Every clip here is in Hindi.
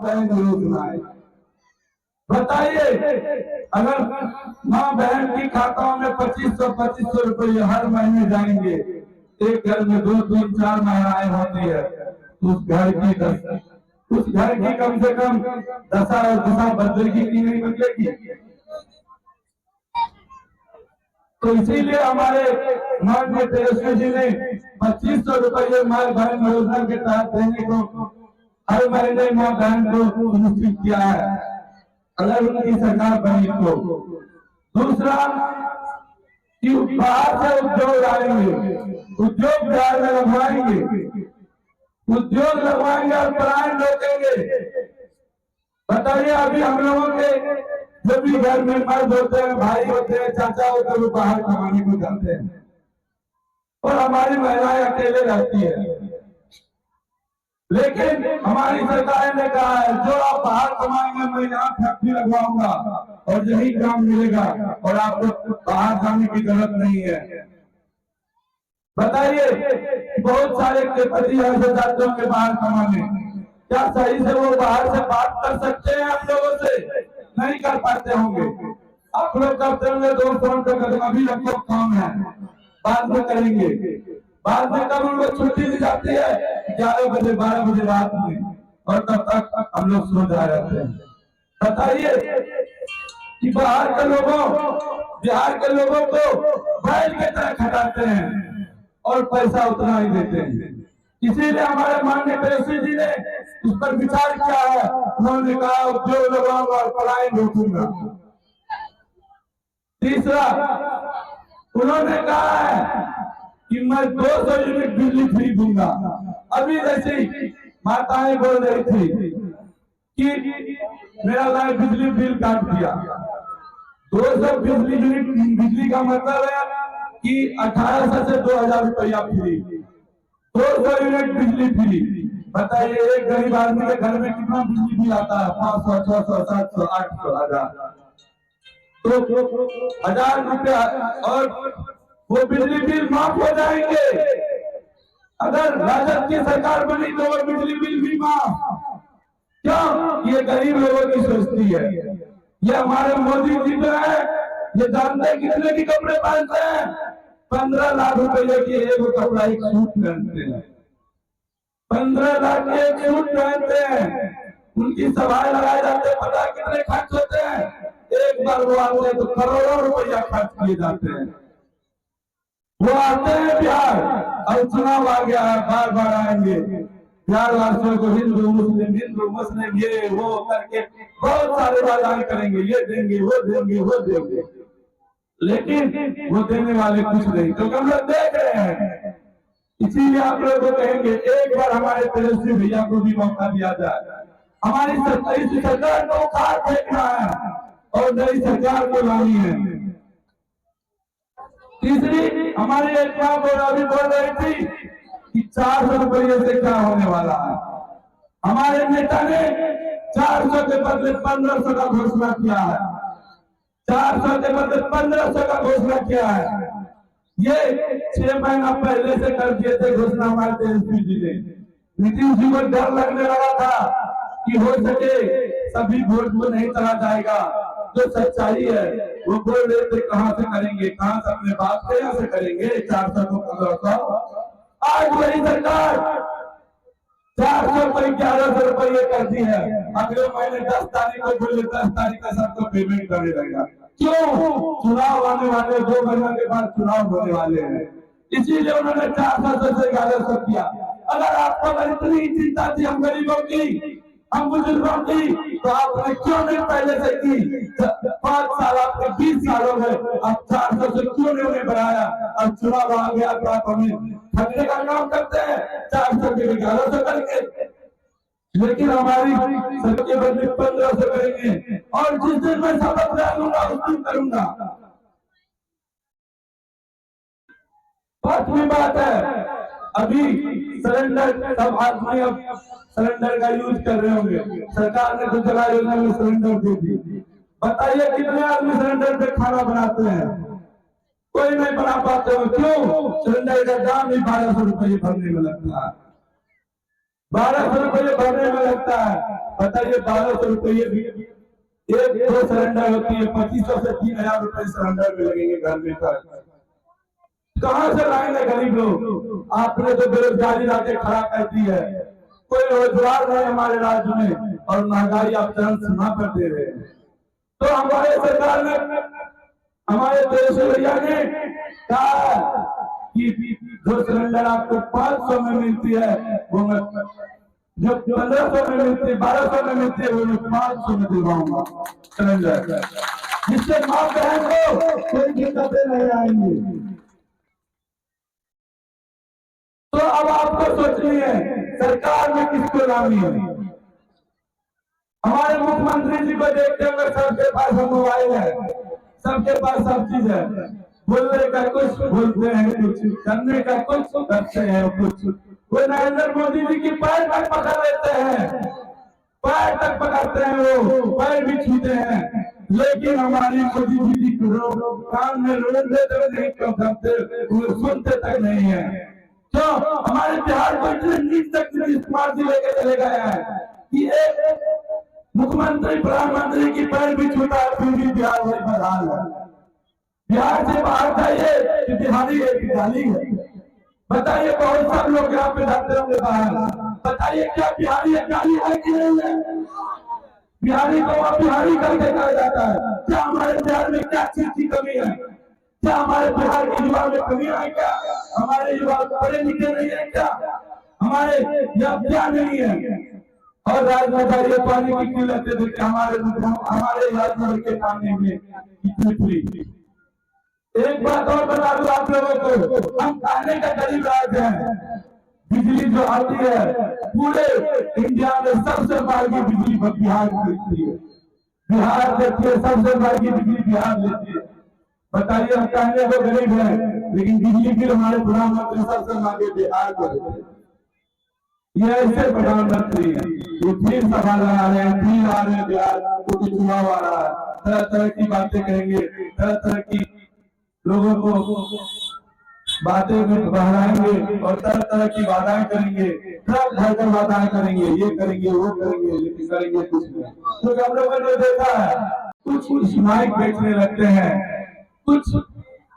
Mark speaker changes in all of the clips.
Speaker 1: बहन जरूर सुनाए। बताइए, अगर माँ बहन की खाताओं में 2500 रुपये हर महीने जाएंगे, एक घर में 2 3 4 महिलाएं होती है, उस घर की कम से कम दशा और दिशा बदलेगी कि नहीं बदलेगी? तो इसीलिए हमारे माननीय तेजस्वी जी ने 2500 रुपये माँ बहन योजना के तहत देने को हर महीने माँ बहन को सुनिश्चित किया है, अगर उनकी सरकार बनी तो। दूसरा कि बाहर से उद्योग आएंगे, उद्योग बिहार में लगवाएंगे, उद्योग लगवाएंगे और पलायन रोकेंगे। बताइए, अभी हम लोगों के जो भी घर में मर्द होते हैं, भाई होते हैं, चाचा होते हैं, वो बाहर कमाने को जाते हैं और हमारी महिलाएं अकेले रहती है। लेकिन हमारी सरकार ने कहा है, जो आप बाहर कमाएंगे मैं यहाँ फैक्ट्री लगवाऊंगा और यही काम मिलेगा और आपको बाहर जाने की जरूरत नहीं है। बताइए, बहुत सारे पति ऐसे जाते होंगे बाहर कमाने, क्या सही से वो बाहर से बात कर सकते हैं हम लोगों से? नहीं कर पाते होंगे। आप लोग करते होंगे, दो फोन पे कर, अभी हम लोग काम है, बाद में करेंगे। बाद में कब उनको छुट्टी दी जाती है 11 बजे 12 बजे रात में, और तब तक हम लोग सो जा रहते हैं। बताइए कि बाहर के लोगों, बिहार के लोगों को बैल के तरह खटाते हैं और पैसा उतना ही देते हैं। इसीलिए हमारे माननीय तेजस्वी जी ने इस पर विचार किया है। उन्होंने कहा उद्योग लगाऊंगा और पलायन रोकूंगा। तीसरा, उन्होंने कहा है कि मैं 200 यूनिट बिजली फ्री दूंगा। अभी जैसे माताएं बोल रही थी कि मेरा लाइट बिजली बिल काट दिया। 200 बिजली यूनिट बिजली का मतलब है कि 1800 से 2000 रुपया फ्री, 200 यूनिट बिजली फ्री। बताइए, एक गरीब आदमी के घर में कितना बिजली बिल आता है? 500 600 700 800 1000, तो 1000 रुपया, और वो बिजली बिल माफ हो जाएंगे। अगर राजद की सरकार बनी तो वो बिजली बिल भी माफ। क्यों? ये गरीब लोगों की सोचती है। ये हमारे मोदी जी जो है, ये जानते हैं कितने की कपड़े पहनते हैं? 15 लाख रुपए की एक कपड़ा, एक सूट पहनते हैं। 15 लाख के एक सूट पहनते हैं। उनकी सभाएं लगाए जाते हैं, पता कितने खर्च होते हैं? एक बार वो आते हैं तो करोड़ों रुपया खर्च किए जाते हैं। वो आते हैं बिहार, और चुनाव आ गया है, बार बार आएंगे। बिहार वासियों को हिंदू मुस्लिम ये वो करके बहुत सारे वादाएं करेंगे, ये देंगे वो देंगे वो देंगे, लेकिन वो देने वाले कुछ नहीं, क्योंकि हम लोग देख रहे हैं। इसीलिए आप लोग को कहेंगे, एक बार हमारे तेजस्वी भैया को भी मौका दिया जाए। हमारी सरकार को उखाड़ फेंकना है और नई सरकार को लानी है। तीसरी, हमारी एक बात और अभी बोल रही थी कि 400 रुपये से क्या होने वाला है। हमारे नेता ने 400 के बदले 1500 का घोषणा किया है। 400 के बदले 1500 का घोषणा किया है। ये 6 महीना पहले से कर दिए थे घोषणा हमारे तेजस्वी जी ने। नीतीश जी को डर लगने लगा था कि हो सके सभी वोट को नहीं चला जाएगा। जो सच्चाई है वो बोल रहे थे, कहां से करेंगे, कहां से अपने बाप के यहाँ से करेंगे 400 को 1500। आज वही सरकार 400 को 1100 रुपये करती है। अगले महीने 10 तारीख को बोले 10 तारीख का सबको पेमेंट करने लगेगा। क्यों? चुनाव आने वाले, 2 महीने के बाद चुनाव होने वाले हैं, इसीलिए उन्होंने 400 से 1100 किया। अगर आपको अगर इतनी चिंता थी हम गरीबों की, हम बुजुर्गों की, तो आपने क्यों नहीं पहले से की? 5 साल, आपके 20 साल हो गए, आप 400 से क्यों नहीं बढ़ाया? अब चुनाव आ गया तो आप हमें ठगने का काम करते हैं 400 के 1100 करके। लेकिन हमारी सबके बदले 1500 करेंगे, और जिस दिन मैं शपथ ले लूंगा उस दिन करूंगा। पांचवी बात है, अभी सिलेंडर सब आदमी अब सिलेंडर का यूज कर रहे होंगे। सरकार ने उज्ज्वला योजना में सिलेंडर दे दी। बताइए कितने आदमी सिलेंडर पे खाना बनाते हैं? कोई नहीं बना पाते हो। क्यों? सिलेंडर का दाम ही 1200 रुपये भरने में लगता है। 1200 रुपये भरने में लगता है। बताइए 1200 रुपये भी एक दो सिलेंडर होती है, 2500 से 3000 रुपये सिलेंडर में लगेंगे घर में। कहां से लाएंगे गरीब लोग? आपने तो बेरोजगारी लाके खड़ा कर दी है, कोई रोजगार नहीं हमारे राज्य में, और महंगाई आप चरण सीमा पर दे रहे हैं। तो हमारे सरकार ने, हमारे देश भैया ने कहा कि जो सिलेंडर आपको 500 में मिलती है वो मैं, जो 1500 में मिलती है, 1200 में मिलती है, वो मैं 500 में दिलवाऊंगा सिलेंडर, जिससे माँ बहन को कोई दिक्कतें नहीं आएंगी। तो अब आपको सोचनी है सरकार में किसको लानी है। हमारे मुख्यमंत्री जी को देखते हुए सबके पास मोबाइल है, सबके पास सब चीज है, बोलने का कुछ बोलते हैं, कुछ करने का कुछ करते हैं कुछ। वो नरेंद्र मोदी जी की पैर तक पकड़ लेते हैं, पैर तक पकड़ते हैं, वो पैर भी छूते हैं, लेकिन हमारी मोदी जी की कान में रोड देते हुए नहीं क्यों करते, वो सुनते तक नहीं है। तो हमारे बिहार को इतने नीच तक स्मार्ट जी लेके चले गए हैं कि एक मुख्यमंत्री प्रधानमंत्री की पैर भी छूटा है, फिर भी बिहार वही बदहाल है। बिहार से बाहर जाइए कि बिहारी एक गाली है। बताइए, बहुत सारे लोग यहाँ पे जाते होंगे बाहर, बताइए क्या बिहारी एक गाली है कि नहीं है? बिहारी को वहाँ बिहारी करके कहा जाता है। क्या हमारे बिहार में क्या चीज की कमी है? क्या हमारे बिहार के युवा में कमी है? क्या हमारे युवा पढ़े लिखे नहीं है? क्या हमारे यहाँ क्या नहीं है? और राजमाता ये पानी की किल्लत देखिए, हमारे राज्य के पानी में इतनी फ्री। एक बात और बता दूं आप लोगों को, हम खाने का गरीब राज्य है। बिजली जो आती है पूरे इंडिया में सबसे महंगी बिजली बिहार देती है। बिहार देती है सबसे महंगी बिजली, बिहार देती है। बताइए, हम कहने को गरीब है, लेकिन बिजली बिल हमारे प्रधानमंत्री सबसे महंगे बिहार को देते हैं। ये ऐसे प्रधानमंत्री है, ये फिर सभा लगा रहे हैं, फिर आ रहे हैं बिहार को, चुनाव आ रहा है, तरह तरह की बातें कहेंगे, तरह तरह की लोगों को बातें में बहलाएंगे और तरह तरह की वादाएं करेंगे, ट्रक भरकर वादाएं करेंगे, ये करेंगे वो करेंगे, लेकिन करेंगे कुछ नहीं। क्योंकि हम लोगों ने देखा है, कुछ माइक बेचने लगते हैं, कुछ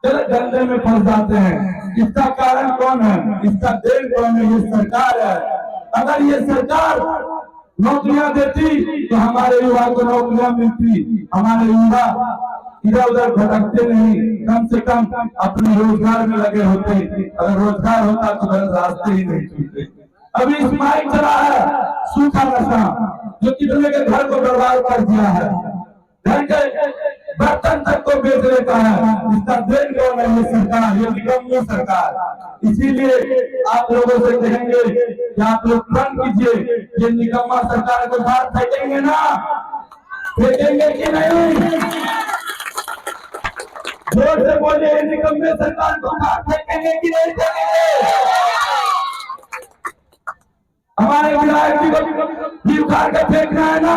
Speaker 1: गलत धंधे में फंस जाते हैं। इसका कारण कौन है? इसका देन कौन है? ये सरकार है। अगर ये सरकार नौकरियां देती तो हमारे युवा को नौकरियां मिलती, हमारे युवा इधर उधर भटकते नहीं, कम से कम अपने रोजगार में लगे होते। अगर रोजगार होता तो गलत रास्ते ही नहीं छूटते। अभी इस माइक चला है सूखा नशा, जो कितने के घर को बर्बाद कर दिया है, घर के बर्तन तक को बेच लेता है। इसका देन कौन है? ये सरकार, ये निकम्मी सरकार। इसीलिए आप लोगों से कहेंगे कि आप लोग बंद कीजिए, ये निकम्मा सरकार को बाहर फेंकेंगे ना, फेंकेंगे कि नहीं? जोर से बोलिए, निकम्मे सरकार को बाहर फेंकेंगे कि नहीं फेंकेंगे? हमारे विधायक जी को भी उखाड़ कर फेंकना है ना?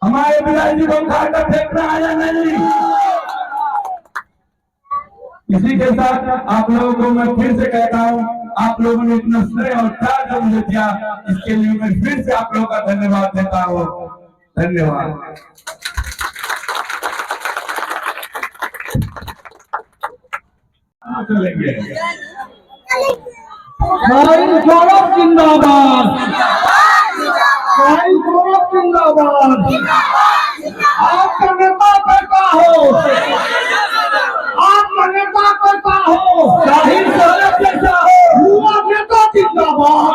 Speaker 1: हमारे विधायक जी को उखाड़ कर फेंकना है या नहीं? इसी के साथ आप लोगों को मैं फिर से कहता हूँ, आप लोगों ने इतना स्नेह और प्यार जो मुझे दिया, इसके लिए मैं फिर से आप लोगों का धन्यवाद देता हूँ। धन्यवाद।
Speaker 2: भाई गौरव जिंदाबाद, भाई गौरव जिंदाबाद। आपका नेता कैसा हो? आपका नेता कैसा हो? शाहीन शरीफ जैसा हो? युवा नेता जिंदाबाद,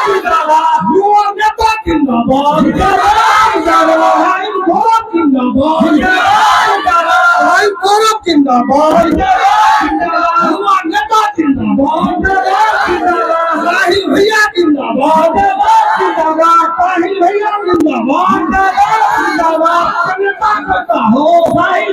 Speaker 2: जिंदाबाद। युवा नेता जिंदाबाद, जिंदाबाद। भाई गौरव जिंदाबाद, जिंदाबाद। भाई गौरव जिंदाबाद, जिंदाबाद। युवा नेता जिंदाबाद, जिंदाबाद। शाहीन भैया जिंदाबाद, जिंदाबाद। शाहीन भैया जिंदाबाद, जिंदाबाद। नेता कैसा हो? शाहीन